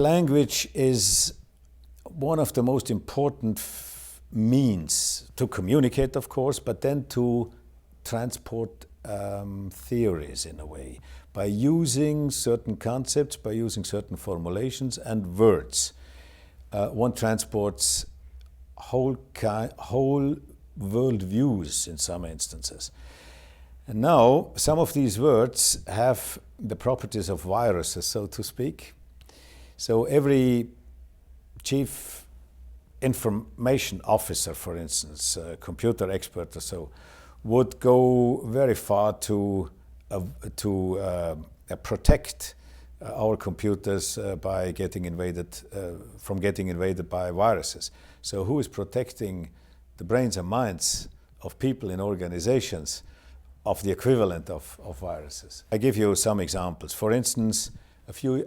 Language is one of the most important means to communicate, of course, but then to transport theories in a way. By using certain concepts, by using certain formulations and words, one transports whole world views in some instances. And now, some of these words have the properties of viruses, so to speak. So every chief information officer, for instance, a computer expert or so, would go very far to protect our computers by getting invaded, from getting invaded by viruses. So who is protecting the brains and minds of people in organizations of the equivalent of viruses? I give you some examples. For instance,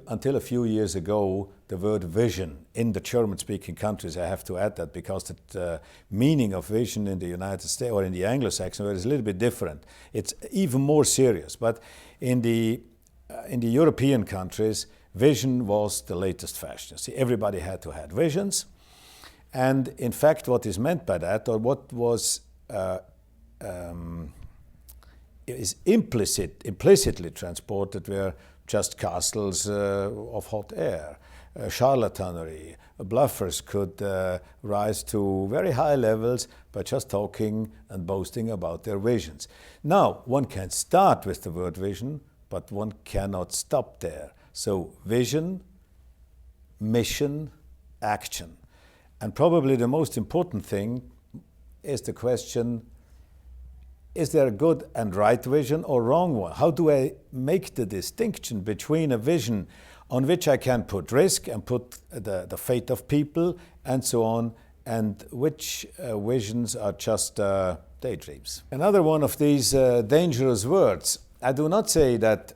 until a few years ago, the word vision in the German-speaking countries, I have to add that because the meaning of vision in the United States or in the Anglo-Saxon world is a little bit different. It's even more serious. But in the European countries, vision was the latest fashion. See, everybody had to have visions. And in fact, what is meant by that, or what was is implicitly transported, were just castles of hot air, charlatanry. Bluffers could rise to very high levels by just talking and boasting about their visions. Now, one can start with the word vision, but one cannot stop there. So vision, mission, action. And probably the most important thing is the question, is there a good and right vision or wrong one? How do I make the distinction between a vision on which I can put risk and put the fate of people and so on, and which visions are just daydreams? Another one of these dangerous words, I do not say that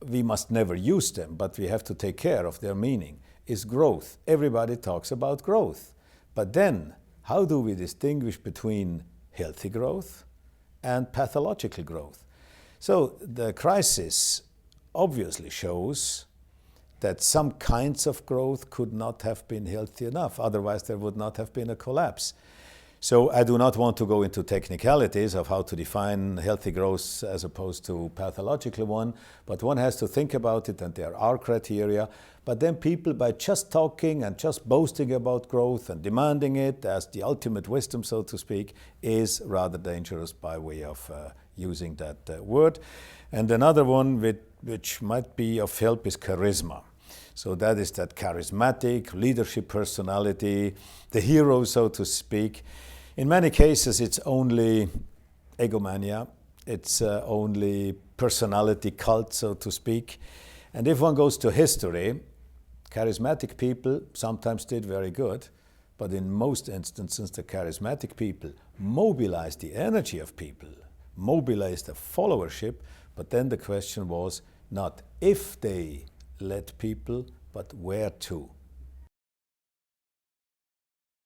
we must never use them, but we have to take care of their meaning, is growth. Everybody talks about growth. But then, how do we distinguish between healthy growth and pathological growth? So the crisis obviously shows that some kinds of growth could not have been healthy enough, otherwise there would not have been a collapse. So I do not want to go into technicalities of how to define healthy growth as opposed to pathological one, but one has to think about it, and there are criteria. But then people, by just talking and just boasting about growth and demanding it as the ultimate wisdom, so to speak, is rather dangerous by way of using that word. And another one which might be of help is charisma. So that is that charismatic leadership personality, the hero, so to speak. In many cases, it's only egomania. It's only personality cult, so to speak. And if one goes to history, charismatic people sometimes did very good, but in most instances, the charismatic people mobilized the energy of people, mobilized the followership, but then the question was not if they led people, but where to.